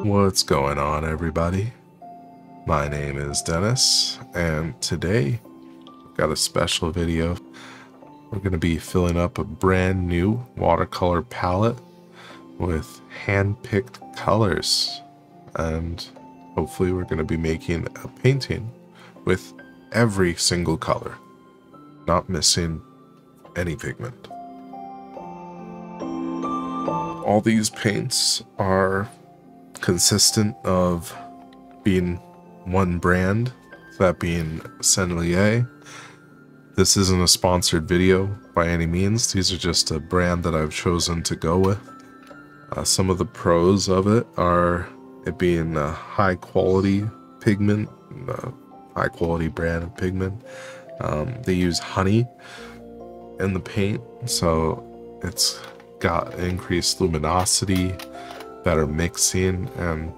What's going on, everybody? My name is Dennis, and today I've got a special video. We're going to be filling up a brand new watercolor palette with hand-picked colors, and hopefully we're going to be making a painting with every single color, not missing any pigment. All these paints are consistent of being one brand, that being Sennelier. This isn't a sponsored video by any means. These are just a brand that I've chosen to go with. Some of the pros of it are it being a high quality pigment, a high quality brand of pigment. They use honey in the paint, so it's got increased luminosity, better mixing, and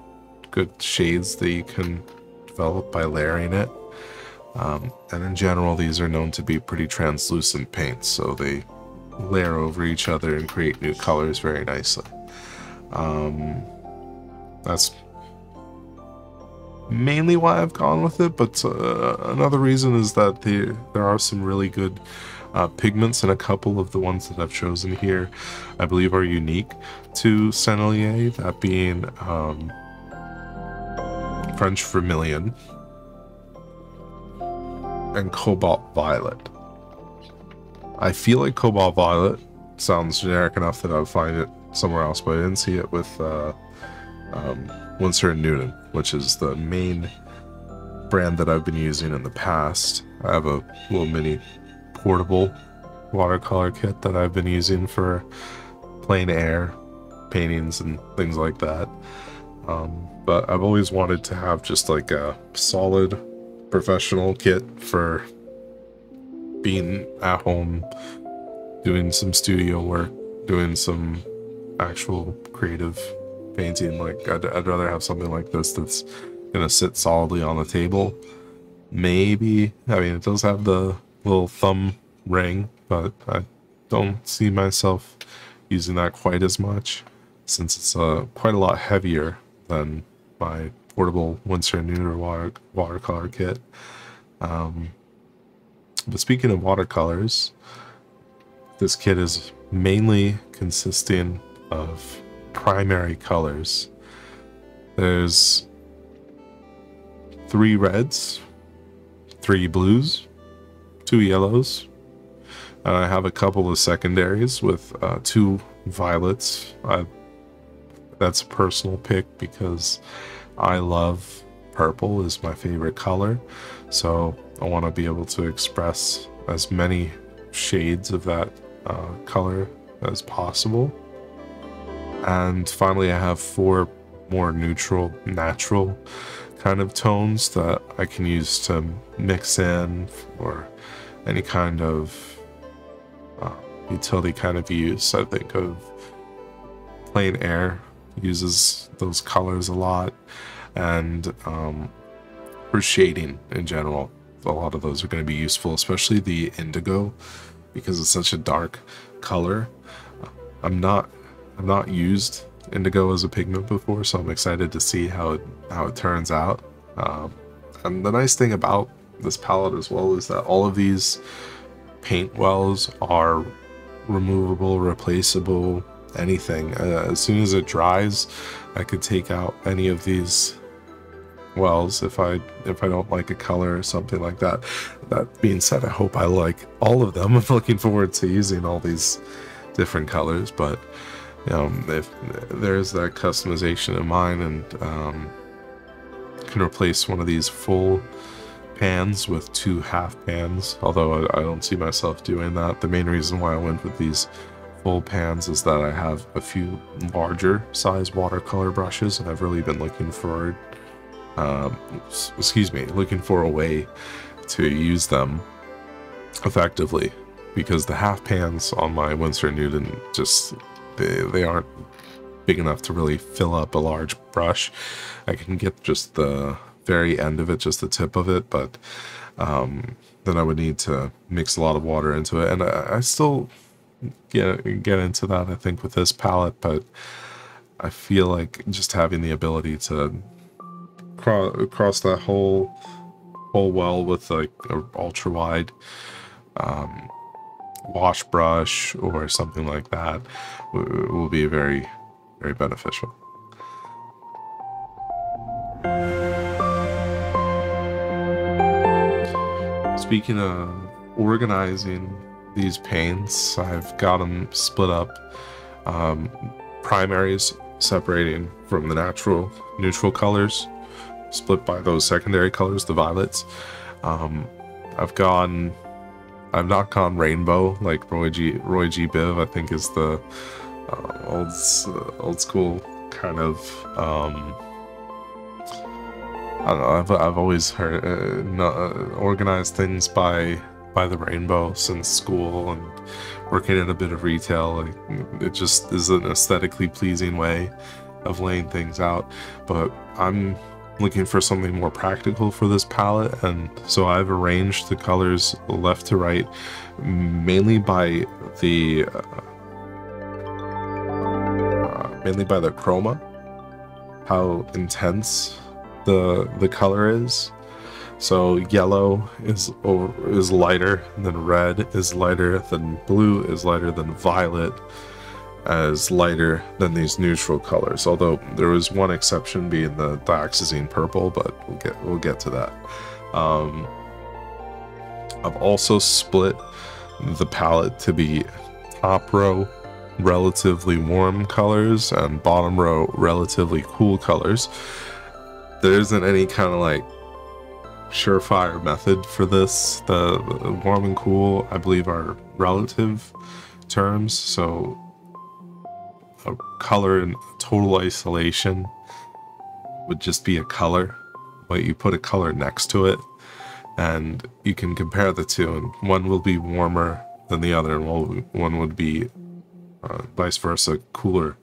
good shades that you can develop by layering it. And in general, these are known to be pretty translucent paints, so they layer over each other and create new colors very nicely. That's mainly why I've gone with it, but another reason is that there are some really good pigments, and a couple of the ones that I've chosen here I believe are unique to Sennelier, that being French Vermilion and Cobalt Violet. I feel like Cobalt Violet sounds generic enough that I would find it somewhere else, but I didn't see it with Winsor & Newton, which is the main brand that I've been using in the past. I have a little mini portable watercolor kit that I've been using for plein air paintings and things like that. But I've always wanted to have just like a solid professional kit for being at home, doing some studio work, doing some actual creative painting. Like I'd rather have something like this that's gonna sit solidly on the table. Maybe, I mean, it does have the little thumb ring, but I don't see myself using that quite as much, since it's quite a lot heavier than my portable Winsor & Newton watercolor kit. But speaking of watercolors, this kit is mainly consisting of primary colors. There's 3 reds, 3 blues, 2 yellows, and I have a couple of secondaries with 2 violets. That's a personal pick because I love purple, is my favorite color, so I want to be able to express as many shades of that color as possible. And finally, I have 4 more neutral, natural kind of tones that I can use to mix in for any kind of utility kind of use. I think of plein air uses those colors a lot, and for shading in general, a lot of those are going to be useful, especially the indigo, because it's such a dark color. I've not used indigo as a pigment before, so I'm excited to see how it turns out. And the nice thing about this palette as well is that all of these paint wells are removable, replaceable, anything. As soon as it dries, I could take out any of these wells if I don't like a color or something like that. That being said, I hope I like all of them. I'm looking forward to using all these different colors, but if there's that customization in mind, and can replace one of these full pans with 2 half pans, although I don't see myself doing that. The main reason why I went with these full pans is that I have a few larger size watercolor brushes, and I've really been looking for looking for a way to use them effectively, because the half pans on my Winsor & Newton just they aren't big enough to really fill up a large brush. I can get just the very end of it, just the tip of it, but then I would need to mix a lot of water into it, and I still get into that, I think, with this palette, but I feel like just having the ability to across that whole well with like an ultra wide wash brush or something like that will be very, very beneficial. Speaking of organizing these paints, I've got them split up. Primaries separating from the natural neutral colors, split by those secondary colors, the violets. I've not gone rainbow like Roy G. Biv, I think is the old school kind of. I don't know. I've always heard organized things by the rainbow since school and working in a bit of retail. Like, it just is an aesthetically pleasing way of laying things out. But I'm looking for something more practical for this palette, and so I've arranged the colors left to right, mainly by the chroma, how intense the color is. So yellow is lighter than red, is lighter than blue, is lighter than violet, as lighter than these neutral colors. Although there was one exception, being the dioxazine purple, but we'll get to that. I've also split the palette to be top row relatively warm colors and bottom row relatively cool colors. There isn't any kind of like surefire method for this. The warm and cool, I believe, are relative terms. So a color in total isolation would just be a color, but you put a color next to it and you can compare the two, and one will be warmer than the other, and one would be vice versa, cooler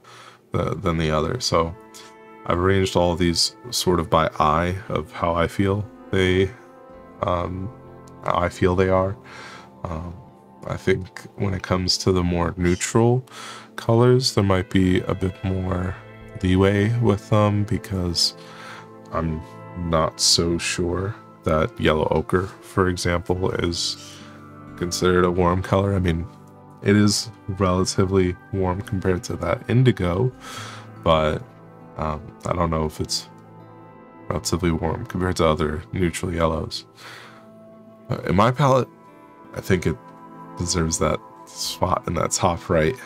than the other. So I've arranged all of these sort of by eye of how I feel they are. I think when it comes to the more neutral colors, there might be a bit more leeway with them, because I'm not so sure that yellow ochre, for example, is considered a warm color. I mean, it is relatively warm compared to that indigo, but I don't know if it's relatively warm compared to other neutral yellows. In my palette, I think it deserves that spot in that top right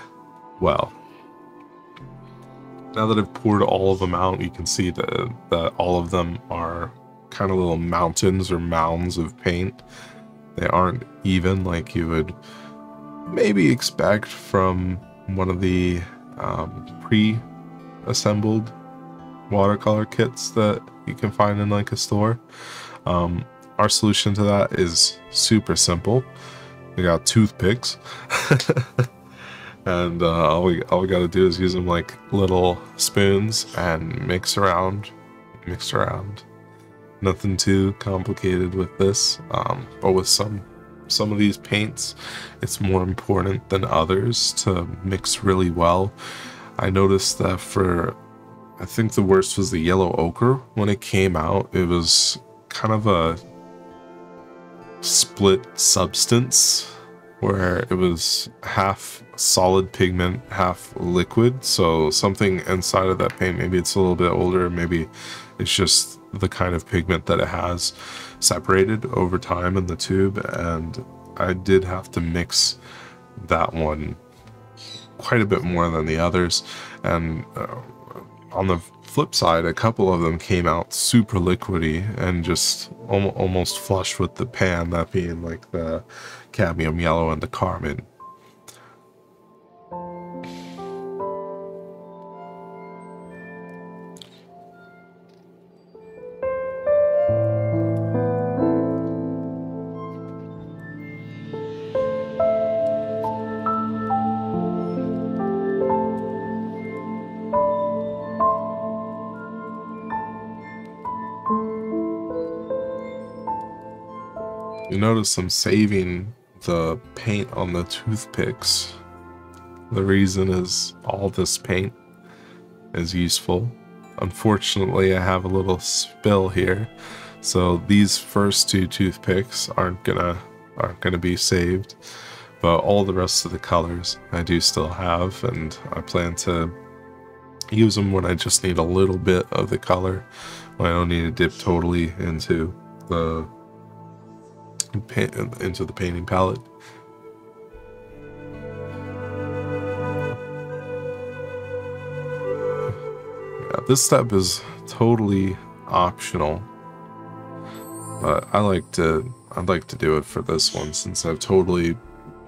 well. Now that I've poured all of them out, you can see that all of them are kind of little mountains or mounds of paint. They aren't even like you would maybe expect from one of the pre-assembled watercolor kits that you can find in like a store. Our solution to that is super simple. We got toothpicks and all we gotta do is use them like little spoons and mix around. Nothing too complicated with this, but with some of these paints, it's more important than others to mix really well. I noticed that I think the worst was the yellow ochre. When it came out, it was kind of a split substance where it was half solid pigment, half liquid. So something inside of that paint, maybe it's a little bit older, maybe it's just the kind of pigment that it has separated over time in the tube, and I did have to mix that one quite a bit more than the others. And on the flip side, a couple of them came out super liquidy and just almost flush with the pan, that being like the cadmium yellow and the carmine. You notice I'm saving the paint on the toothpicks. The reason is all this paint is useful. Unfortunately, I have a little spill here, so these first two toothpicks aren't gonna be saved, but all the rest of the colors I do still have, and I plan to use them when I just need a little bit of the color, when I don't need to dip totally into the painting palette. Yeah, this step is totally optional, but I'd like to do it for this one, since I've totally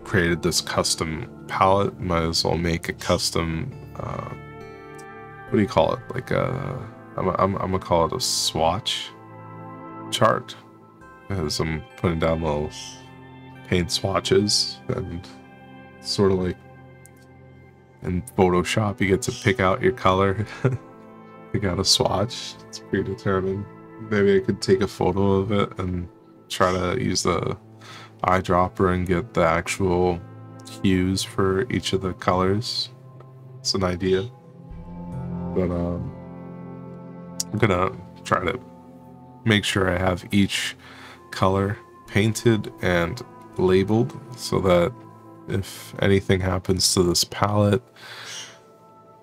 created this custom palette. Might as well make a custom what do you call it? Like I'm gonna call it a swatch chart, as I'm putting down little paint swatches, and sort of like in Photoshop, you get to pick out your color, pick out a swatch. It's predetermined. Maybe I could take a photo of it and try to use the eyedropper and get the actual hues for each of the colors. It's an idea. But I'm gonna try to make sure I have each color painted and labeled, so that if anything happens to this palette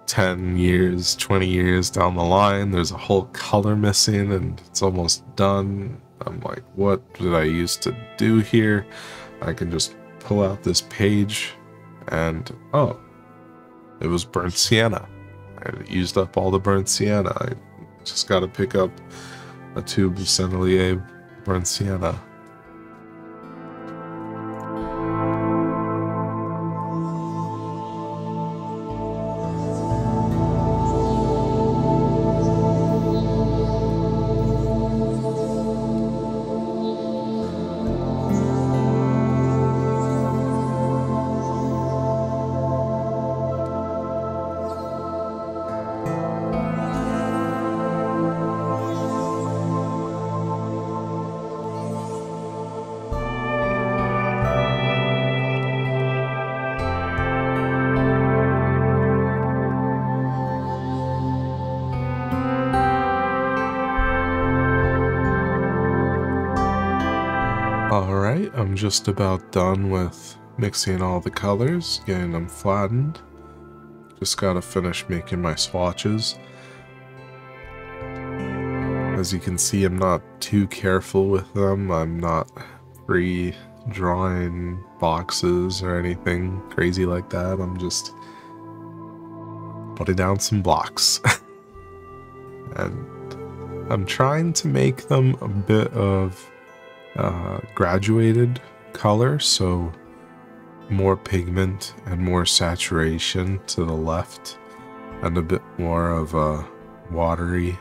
10 years, 20 years down the line, there's a whole color missing and it's almost done, I'm like, what did I used to do here? I can just pull out this page and, oh, it was burnt sienna. I used up all the burnt sienna. I just got to pick up a tube of Sennelier burnt sienna. Alright, I'm just about done with mixing all the colors, getting them flattened. Just gotta finish making my swatches. As you can see, I'm not too careful with them. I'm not drawing boxes or anything crazy like that. I'm just putting down some blocks. And I'm trying to make them a bit of graduated color, so more pigment and more saturation to the left, and a bit more of a watery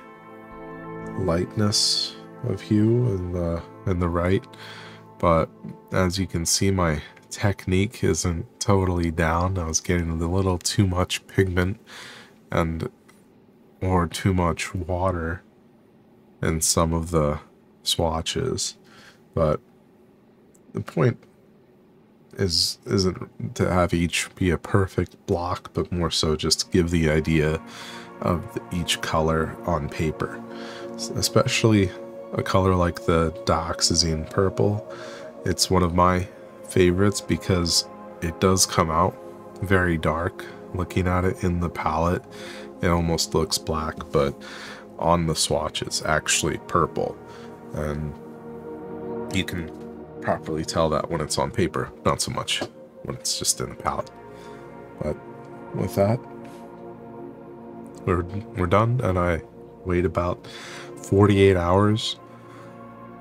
lightness of hue in the right. But as you can see, my technique isn't totally down. I was getting a little too much pigment or too much water in some of the swatches. But the point isn't to have each be a perfect block, but more so just to give the idea of each color on paper. Especially a color like the dioxazine purple. It's one of my favorites because it does come out very dark. Looking at it in the palette, it almost looks black, but on the swatch it's actually purple. And you can properly tell that when it's on paper, not so much when it's just in the palette. But with that, we're done, and I wait about 48 hours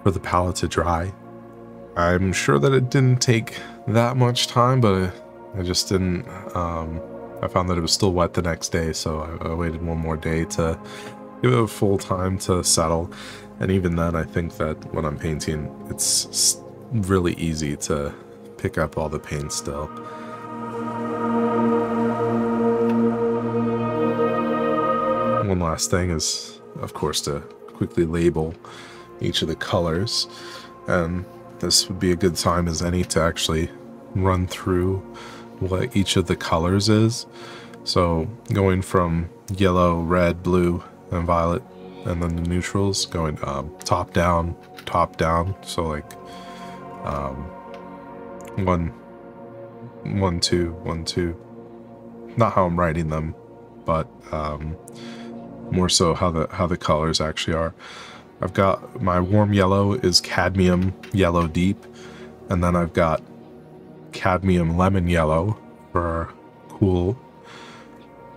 for the palette to dry. I'm sure that it didn't take that much time, but I just didn't, I found that it was still wet the next day, so I waited one more day to give it a full time to settle. And even then, I think that when I'm painting, it's really easy to pick up all the paint still. One last thing is, of course, to quickly label each of the colors. And this would be a good time as any to actually run through what each of the colors is. So going from yellow, red, blue, and violet, and then the neutrals going top down, so like one, one, two, one, two. Not how I'm writing them, but more so how the colors actually are. I've got my warm yellow is cadmium yellow deep, and then I've got cadmium lemon yellow for cool.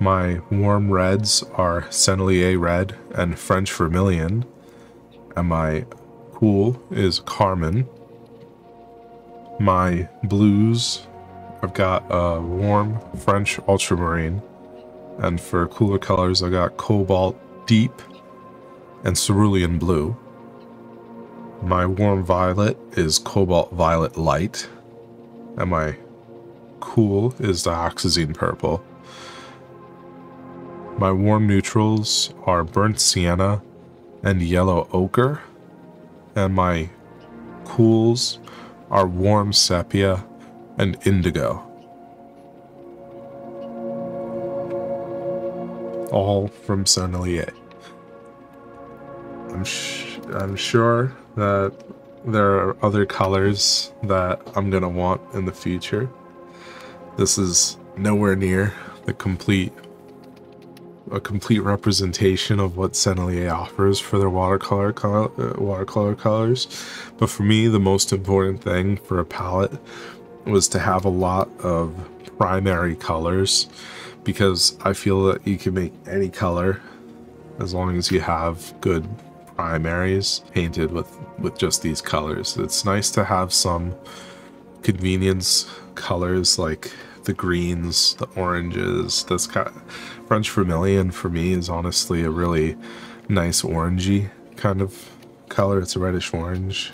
My warm reds are Sennelier red and French vermilion, and my cool is carmine. My blues, I've got warm French ultramarine, and for cooler colors I got cobalt deep and cerulean blue. My warm violet is cobalt violet light, and my cool is dioxazine purple. My warm neutrals are burnt sienna and yellow ochre, and my cools are warm sepia and indigo. All from Sennelier. I'm sure that there are other colors that I'm gonna want in the future. This is nowhere near a complete representation of what Sennelier offers for their watercolor colors. But for me, the most important thing for a palette was to have a lot of primary colors, because I feel that you can make any color as long as you have good primaries painted with just these colors. It's nice to have some convenience colors like the greens, the oranges. This kind of French vermilion for me is honestly a really nice orangey kind of color. It's a reddish orange,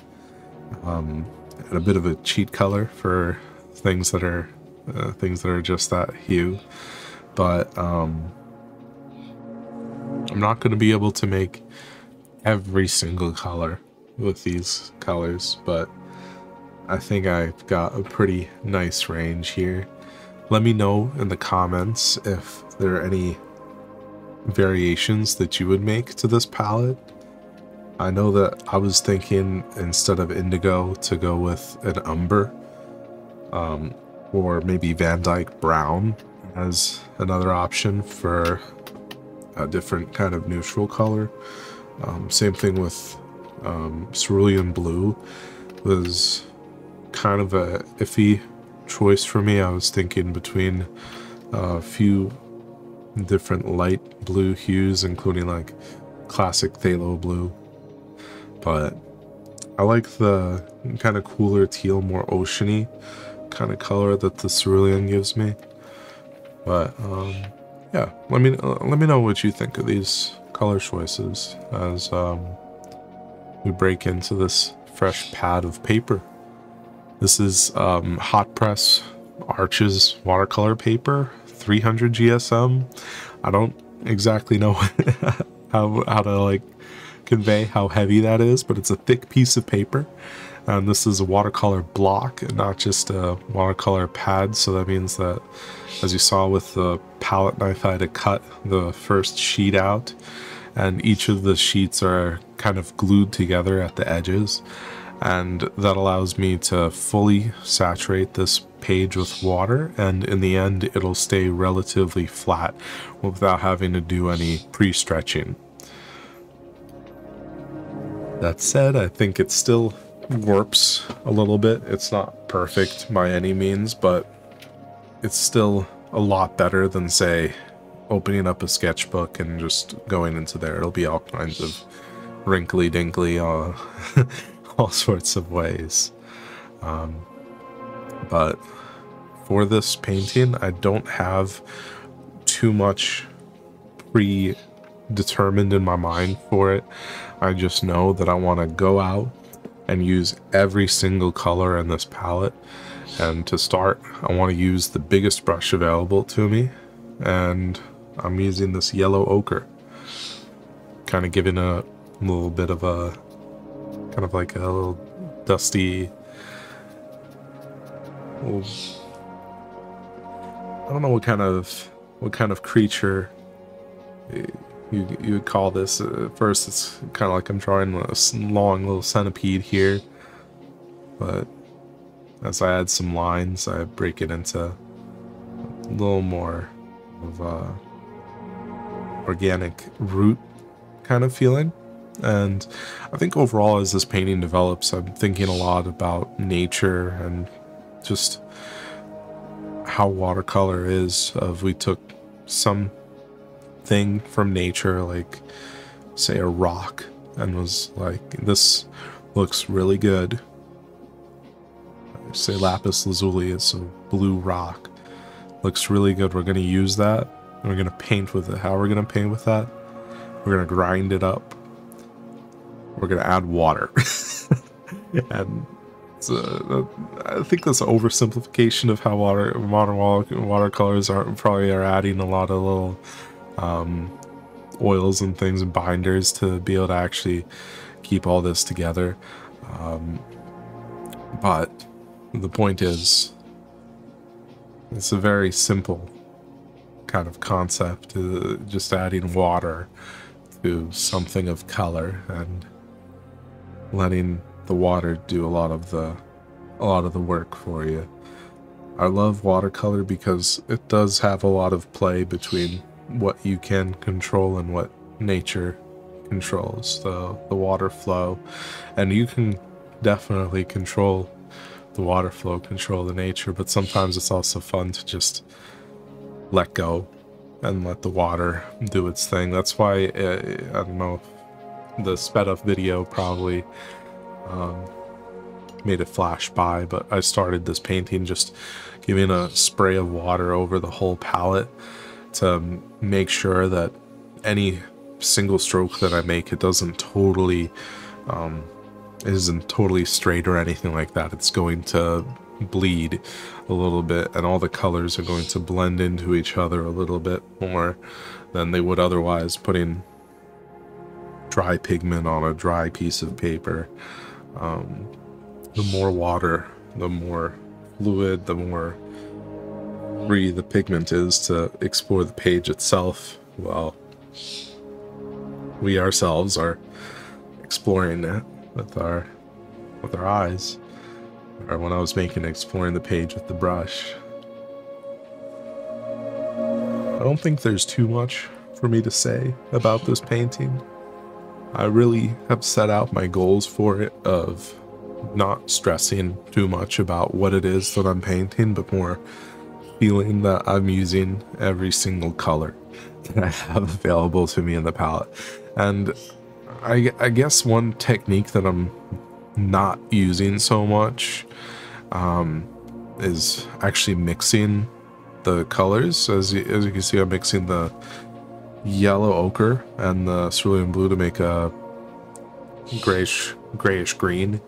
and a bit of a cheat color for things that are just that hue. But I'm not going to be able to make every single color with these colors, but I think I've got a pretty nice range here. Let me know in the comments if there are any variations that you would make to this palette. I know that I was thinking instead of indigo to go with an umber, or maybe Van Dyke brown as another option for a different kind of neutral color. Same thing with cerulean blue was kind of a iffy choice for me. I was thinking between a few different light blue hues, including like classic phthalo blue, but I like the kind of cooler teal, more oceany kind of color that the cerulean gives me. But yeah, let me know what you think of these color choices as we break into this fresh pad of paper. This is hot press Arches watercolor paper, 300 GSM. I don't exactly know how to like convey how heavy that is, but it's a thick piece of paper, and this is a watercolor block and not just a watercolor pad. So that means that, as you saw with the palette knife, I had to cut the first sheet out, and each of the sheets are kind of glued together at the edges, and that allows me to fully saturate this page with water, and in the end it'll stay relatively flat without having to do any pre-stretching. That said, I think it still warps a little bit. It's not perfect by any means, but it's still a lot better than, say, opening up a sketchbook and just going into there. It'll be all kinds of wrinkly dinkly, all sorts of ways. But for this painting, I don't have too much predetermined in my mind for it. I just know that I want to go out and use every single color in this palette. And to start, I want to use the biggest brush available to me, and I'm using this yellow ochre, kind of giving a little bit of a kind of like a little dusty, I don't know what kind of what kind of creature you would call this. At first, it's kind of like I'm drawing a long little centipede here, but as I add some lines, I break it into a little more of a organic root kind of feeling. And I think overall, as this painting develops, I'm thinking a lot about nature and just how watercolor is. We took something from nature, like say a rock, and was like, this looks really good. Say lapis lazuli is a blue rock, looks really good. We're going to use that, and we're going to paint with it. How we're going to paint with that? We're going to grind it up. We're going to add water. And I think that's an oversimplification of how modern watercolors probably are adding a lot of little oils and things and binders to be able to actually keep all this together. But the point is, it's a very simple kind of concept, just adding water to something of color and letting the water do a lot of the work for you. I love watercolor because it does have a lot of play between what you can control and what nature controls, the water flow. And you can definitely control the water flow, control the nature, but sometimes it's also fun to just let go and let the water do its thing. That's why I don't know, the sped up video probably made it flash by, but I started this painting just giving a spray of water over the whole palette to make sure that any single stroke that I make, it isn't totally straight or anything like that. It's going to bleed a little bit, and all the colors are going to blend into each other a little bit more than they would otherwise, putting dry pigment on a dry piece of paper. The more water, the more fluid, the more free the pigment is to explore the page itself. Well, we ourselves are exploring it with our eyes. Or when I was exploring the page with the brush. I don't think there's too much for me to say about this painting. I really have set out my goals for it of not stressing too much about what it is that I'm painting, but more feeling that I'm using every single color that I have available to me in the palette. And I guess one technique that I'm not using so much is actually mixing the colors. As you can see, I'm mixing the yellow ochre and the cerulean blue to make a grayish green.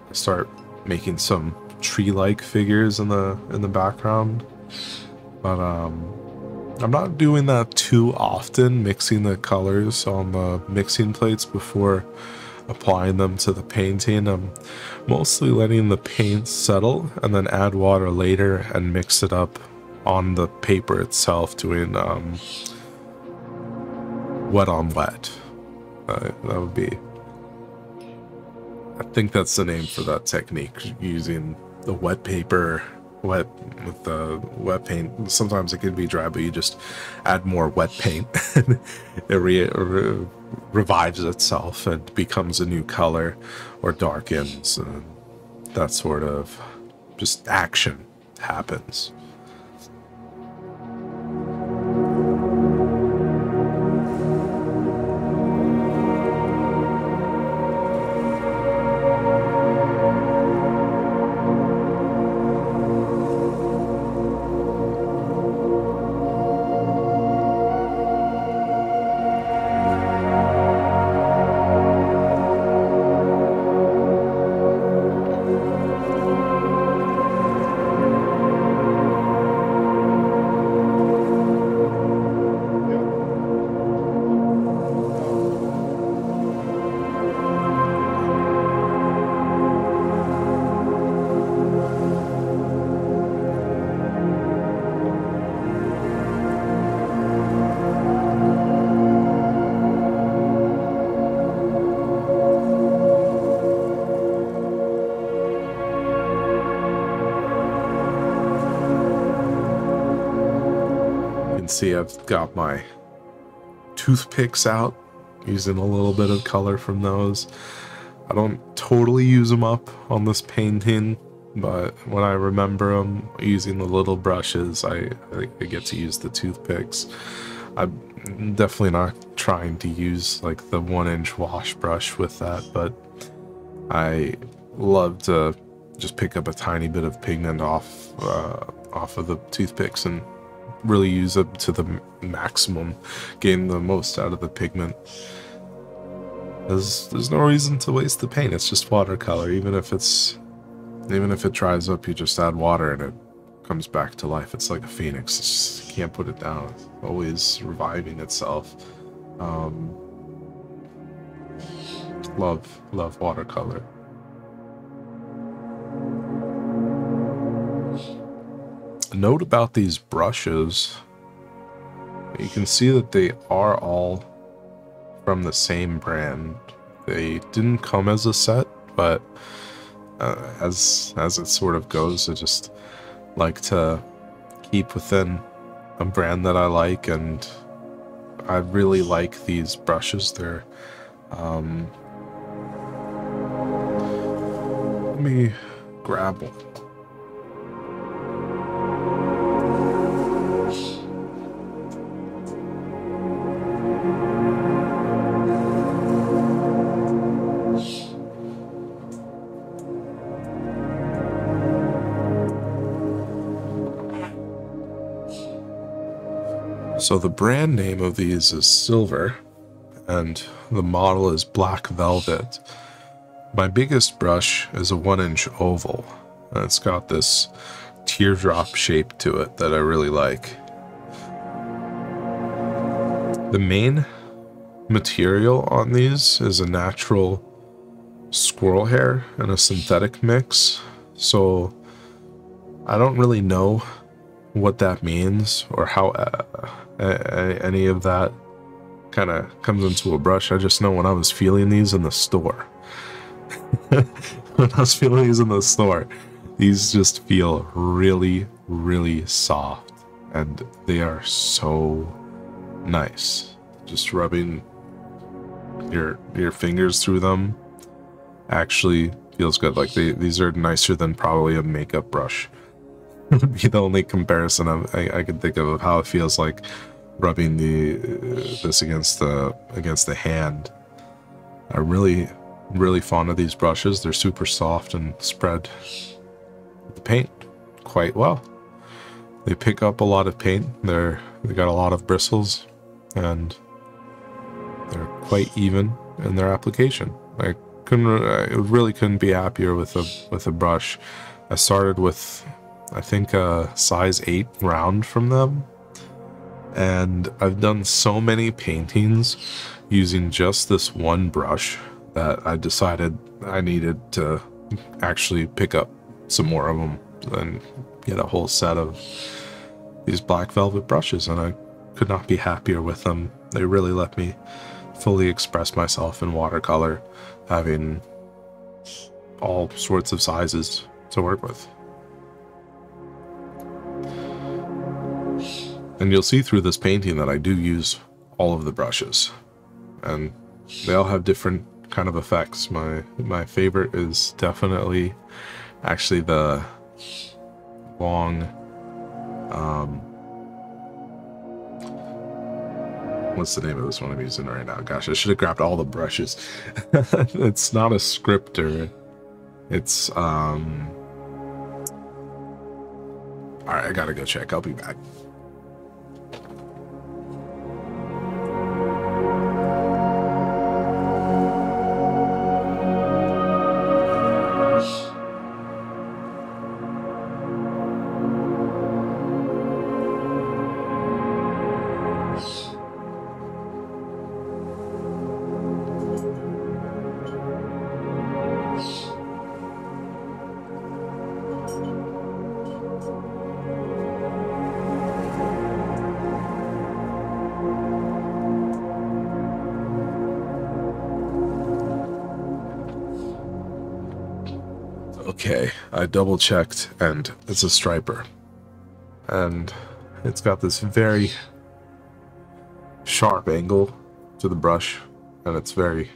I start making some tree-like figures in the background, but I'm not doing that too often, mixing the colors on the mixing plates before applying them to the painting. I'm mostly letting the paint settle and then add water later and mix it up on the paper itself, doing wet on wet. That would be, I think that's the name for that technique, using the wet paper, wet with the wet paint. Sometimes it can be dry, but you just add more wet paint and it revives itself and becomes a new color or darkens, and that sort of just action happens. see I've got my toothpicks out, using a little bit of color from those. I don't totally use them up on this painting, but when I remember them using the little brushes, I get to use the toothpicks. I'm definitely not trying to use like the 1-inch wash brush with that, but I love to just pick up a tiny bit of pigment off of the toothpicks and really use it to the maximum, gain the most out of the pigment. There's no reason to waste the paint. It's just watercolor. Even if it dries up, you just add water and it comes back to life. It's like a phoenix. It's just, you can't put it down. It's always reviving itself. Love watercolor. A note about these brushes, you can see that they are all from the same brand. They didn't come as a set, but as it sort of goes, I just like to keep within a brand that I like, and I really like these brushes. They're let me grab one. So the brand name of these is Silver, and the model is Black Velvet. My biggest brush is a 1-inch oval, and it's got this teardrop shape to it that I really like. The main material on these is a natural squirrel hair and a synthetic mix, so I don't really know what that means or how any of that kind of comes into a brush. I just know when I was feeling these in the store, these just feel really, really soft, and they are so nice. Just rubbing your fingers through them actually feels good. Like these are nicer than probably a makeup brush. Would be the only comparison I could think of how it feels like rubbing this against the hand. I'm really fond of these brushes. They're super soft and spread the paint quite well. They pick up a lot of paint. They got a lot of bristles, and they're quite even in their application. I really couldn't be happier with a brush. I started with, I think, a size 8 round from them, and I've done so many paintings using just this one brush that I decided I needed to actually pick up some more of them and get a whole set of these Black Velvet brushes, and I could not be happier with them. They really let me fully express myself in watercolor, having all sorts of sizes to work with. And you'll see through this painting that I do use all of the brushes, and they all have different kind of effects. My favorite is definitely actually the long, what's the name of this one I'm using right now? Gosh, I should have grabbed all the brushes. It's not a scripter. It's, alright, I gotta go check. I'll be back. Okay, I double checked, and it's a striper, and it's got this very, sharp angle to the brush, and it's very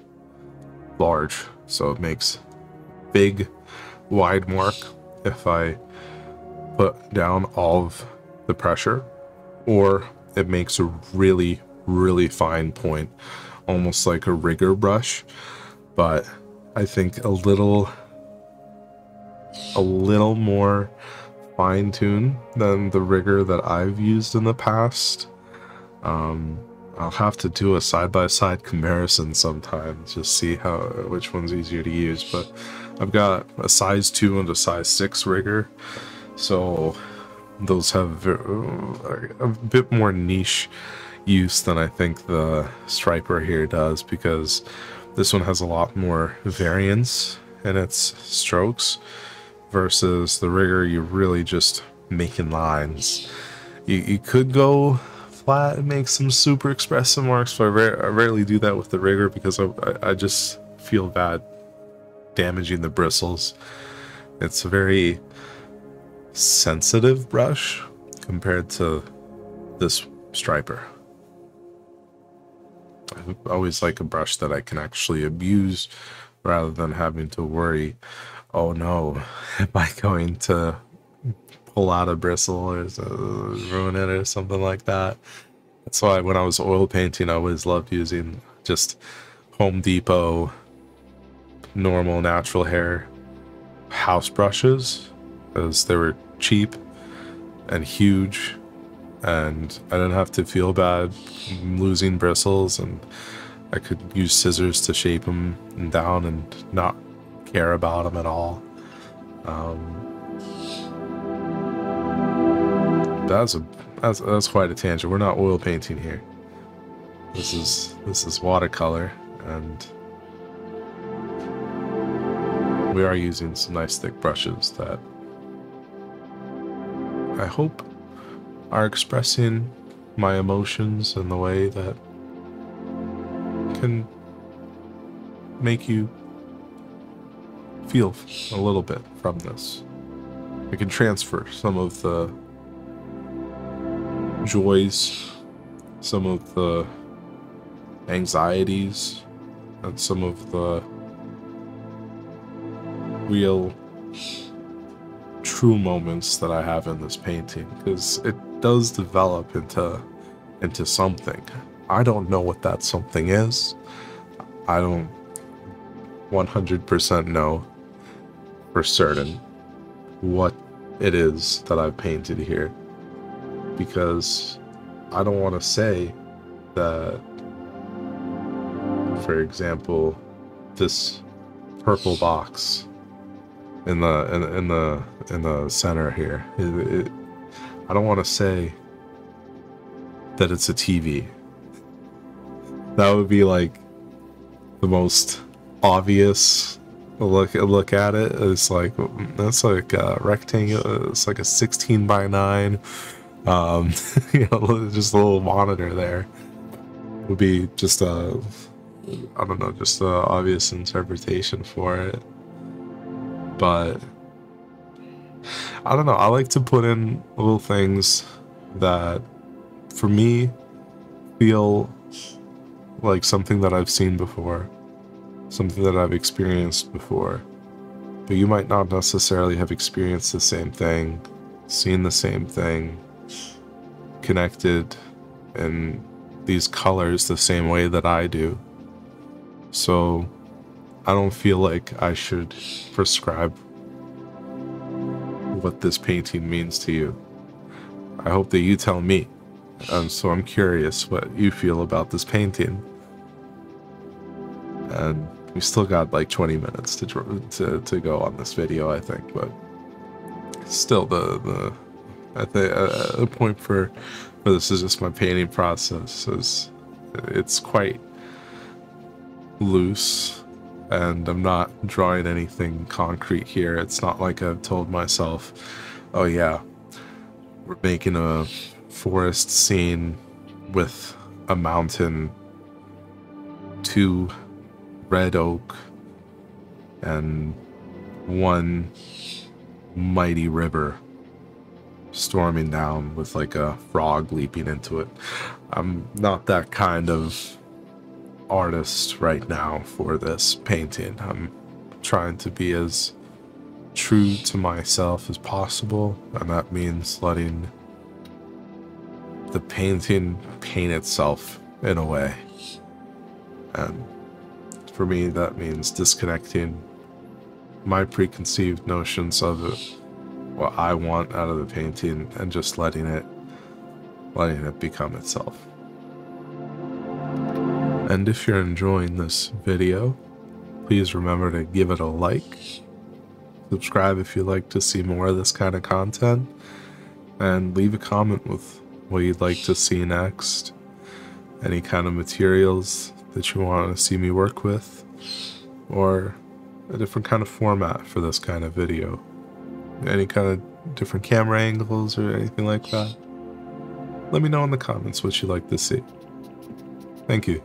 large, so it makes big wide mark if I put down all of the pressure, or it makes a really fine point, almost like a rigger brush. But I think a little more fine-tuned than the rigger that I've used in the past. I'll have to do a side-by-side comparison sometime, just see which one's easier to use. But I've got a size 2 and a size 6 rigger, so those have a bit more niche use than I think the striper here does, because this one has a lot more variance in its strokes, versus the rigger you're really just making lines. You could go flat and make some super expressive marks, but I rarely do that with the rigger, because I just feel bad damaging the bristles. It's a very sensitive brush compared to this striper. I always like a brush that I can actually abuse, rather than having to worry, oh no, am I going to pull out a bristle or ruin it or something like that. That's why when I was oil painting, I always loved using just Home Depot normal natural hair house brushes, because they were cheap and huge, and I didn't have to feel bad losing bristles, and I could use scissors to shape them down and not care about them at all. That's quite a tangent. We're not oil painting here. This is watercolor, and we are using some nice thick brushes that I hope are expressing my emotions in the way that can make you feel a little bit from this. I can transfer some of the joys, some of the anxieties, and some of the real true moments that I have in this painting, because it does develop into something. I don't know what that something is. I don't 100% know for certain what it is that I've painted here, because I don't want to say that, for example, this purple box in the center here, I don't want to say that it's a TV. That would be like the most obvious look at it. It's like, that's like a rectangle. It's like a 16:9. You know, just a little monitor there would be just a, I don't know, just a obvious interpretation for it. But I don't know, I like to put in little things that for me feel like something that I've seen before, something that I've experienced before, but you might not necessarily have experienced the same thing, seen the same thing, connected in these colors the same way that I do. So I don't feel like I should prescribe what this painting means to you. I hope that you tell me. So I'm curious what you feel about this painting. And we still got like 20 minutes to go on this video, I think. But still, the point for this is just my painting process. It's quite loose, and I'm not drawing anything concrete here. It's not like I've told myself, oh yeah, we're making a forest scene with a mountain, 2 red oak, and 1 mighty river storming down with like a frog leaping into it. I'm not that kind of artist right now for this painting. I'm trying to be as true to myself as possible, and that means letting the painting paint itself in a way. And for me, that means disconnecting my preconceived notions of it, what I want out of the painting, and just letting it become itself. And if you're enjoying this video, please remember to give it a like, subscribe if you'd like to see more of this kind of content, and leave a comment with what you'd like to see next, any kind of materials that you want to see me work with, or a different kind of format for this kind of video, any kind of different camera angles or anything like that. Let me know in the comments what you'd like to see. Thank you.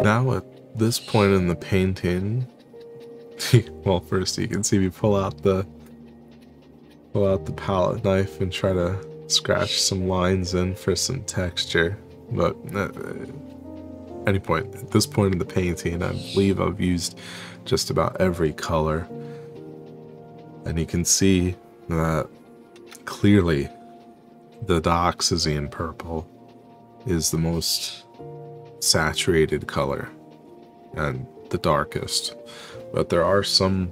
Now at this point in the painting, well, first you can see me pull out the palette knife and try to scratch some lines in for some texture. But at this point in the painting, I believe I've used just about every color, and you can see that clearly the dioxazine purple is the most saturated color and the darkest, but there are some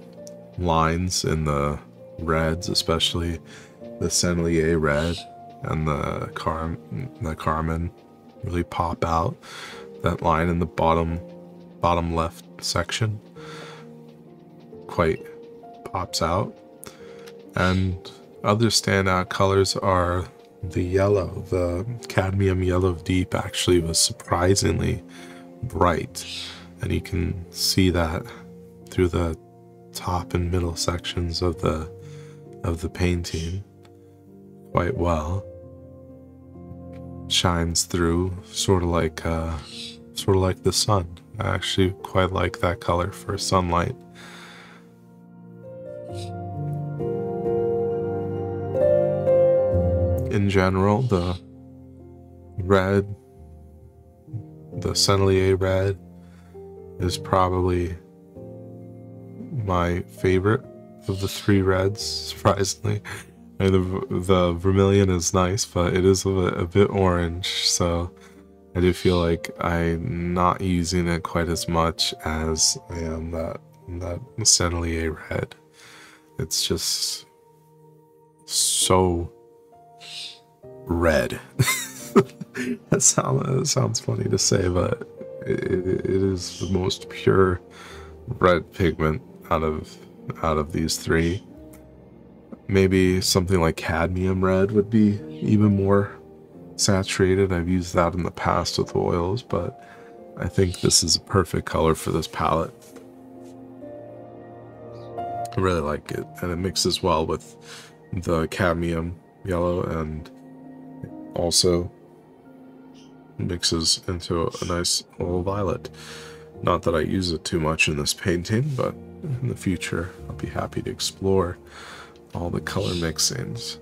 lines in the reds, especially the Sennelier red and the Carmine really pop out. That line in the bottom left section quite pops out, and Other standout colors are the yellow. The cadmium yellow deep actually was surprisingly bright, and you can see that through the top and middle sections of the painting quite well. Shines through sort of like the sun. I actually quite like that color for sunlight. In general, the Sennelier red is probably my favorite of the three reds, surprisingly. I mean, the vermilion is nice, but it is a bit orange, so I do feel like I'm not using it quite as much as I am that Sennelier red. It's just so red. That sounds funny to say, but it is the most pure red pigment out of these three. Maybe something like cadmium red would be even more saturated. I've used that in the past with oils, but I think this is a perfect color for this palette. I really like it, and it mixes well with the cadmium yellow, and also mixes into a nice little violet. Not that I use it too much in this painting, but in the future I'll be happy to explore all the color mixings.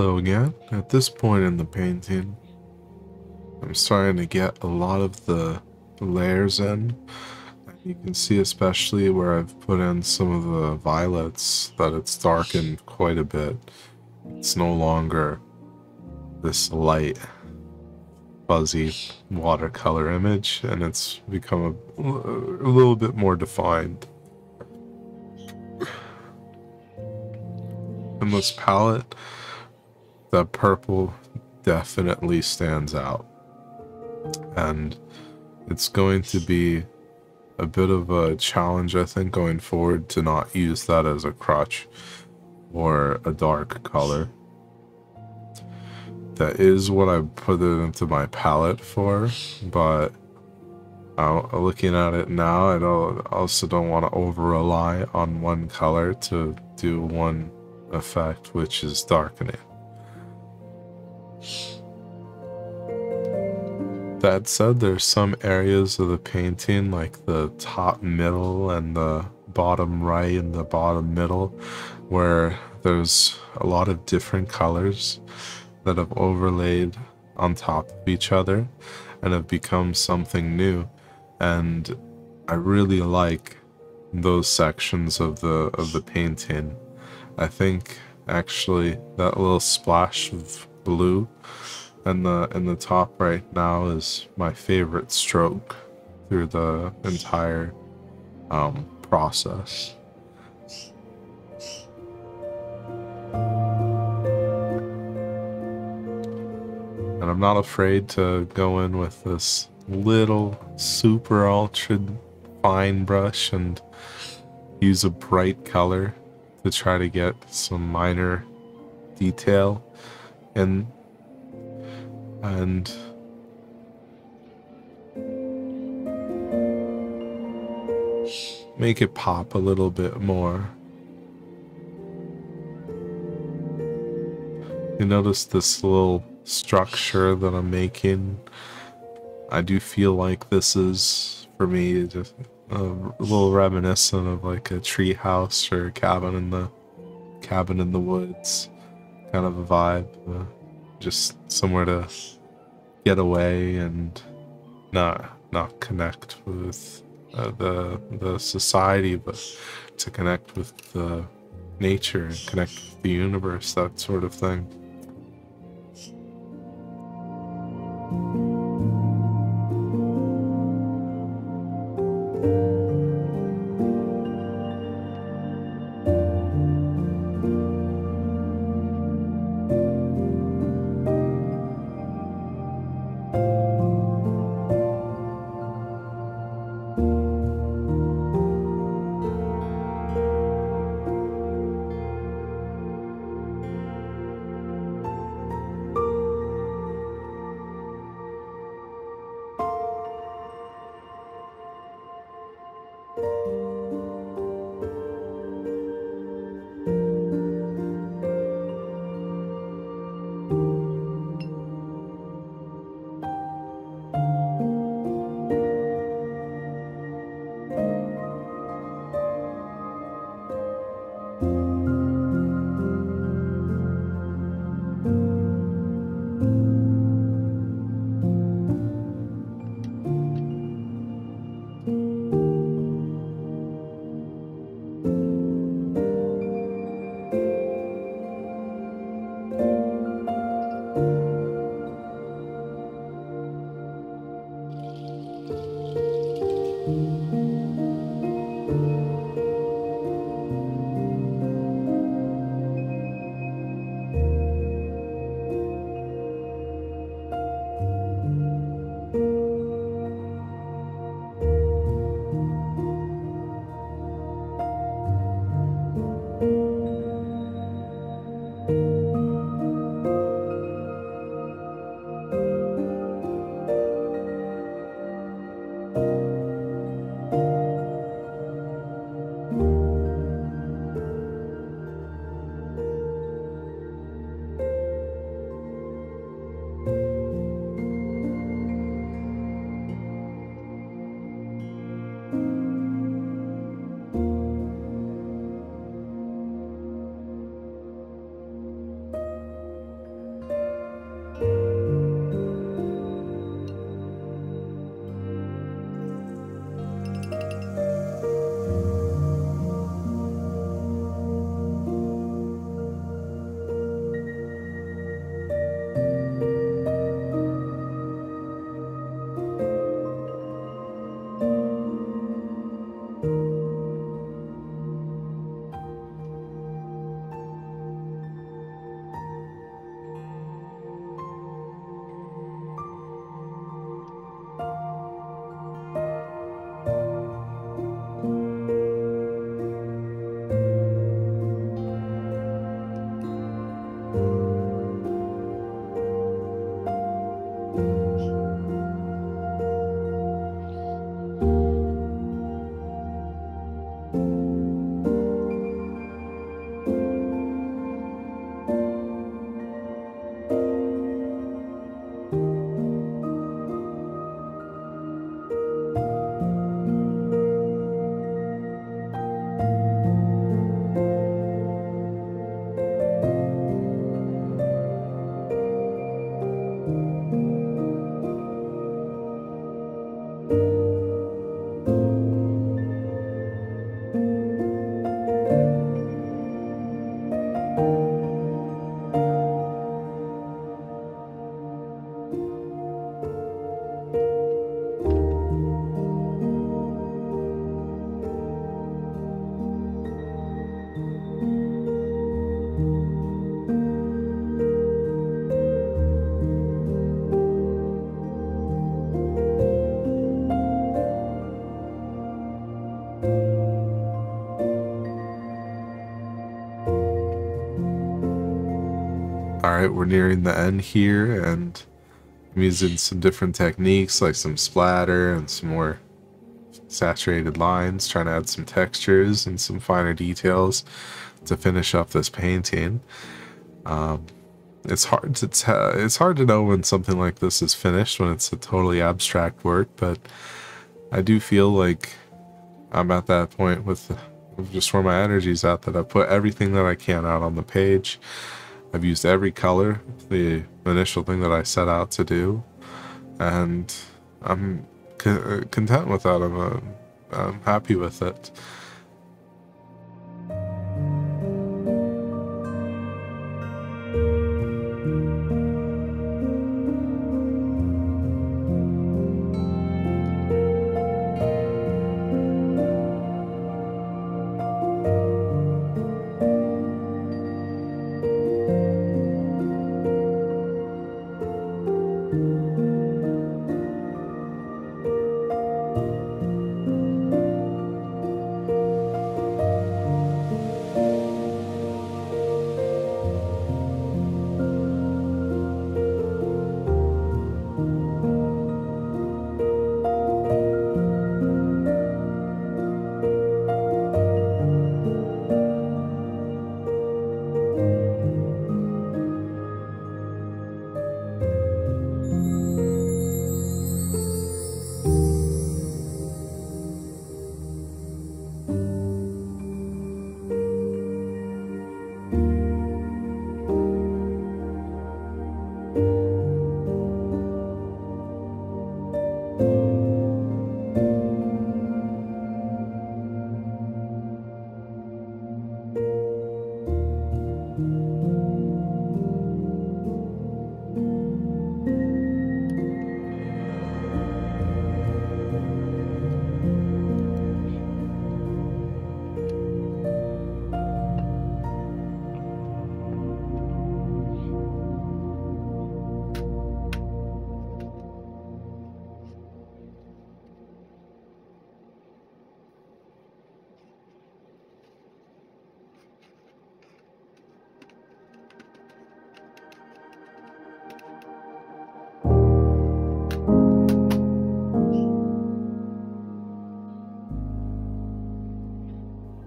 hello again. At this point in the painting, I'm starting to get a lot of the layers in. You can see especially where I've put in some of the violets that it's darkened quite a bit. It's no longer this light, fuzzy watercolor image, and it's become a little bit more defined. In this palette, that purple definitely stands out. And it's going to be a bit of a challenge, I think, going forward to not use that as a crutch or a dark color. That is what I put it into my palette for, but looking at it now, I also don't want to over-rely on one color to do one effect, which is darkening. That said, there's some areas of the painting, like the top middle and the bottom right and the bottom middle, where there's a lot of different colors that have overlaid on top of each other and have become something new. And I really like those sections of the painting. I think actually that little splash of blue in the top right now is my favorite stroke through the entire process. And I'm not afraid to go in with this little super ultra fine brush and use a bright color to try to get some minor detail in, and make it pop a little bit more. You notice this little structure that I'm making? I do feel like this is, for me, just a little reminiscent of like a tree house or a cabin in the woods kind of a vibe. Just somewhere to get away and not connect with the society, but to connect with the nature and connect with the universe, that sort of thing. Alright, we're nearing the end here, and I'm using some different techniques, like some splatter and some more saturated lines, trying to add some textures and some finer details to finish up this painting. It's hard to know when something like this is finished, when it's a totally abstract work, but I do feel like I'm at that point with just where my energy's at, that I put everything that I can out on the page. I've used every color, the initial thing that I set out to do, and I'm content with that. I'm happy with it.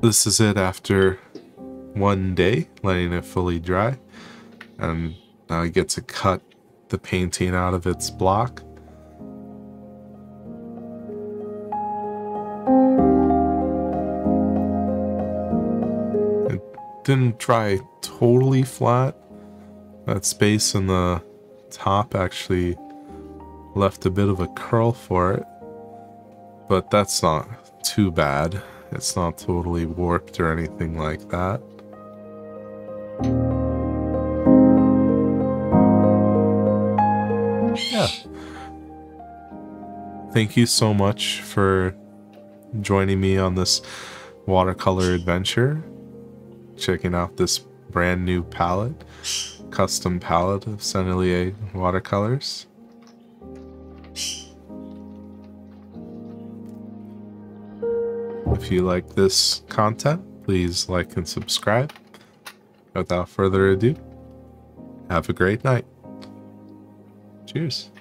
This is it after one day, letting it fully dry, and now I get to cut the painting out of its block. It didn't dry totally flat. That space in the top actually left a bit of a curl for it, but that's not too bad. It's not totally warped or anything like that. Yeah. Thank you so much for joining me on this watercolor adventure, checking out this brand new palette, custom palette of Sennelier watercolors. If you like this content, please like and subscribe. Without further ado, have a great night. Cheers.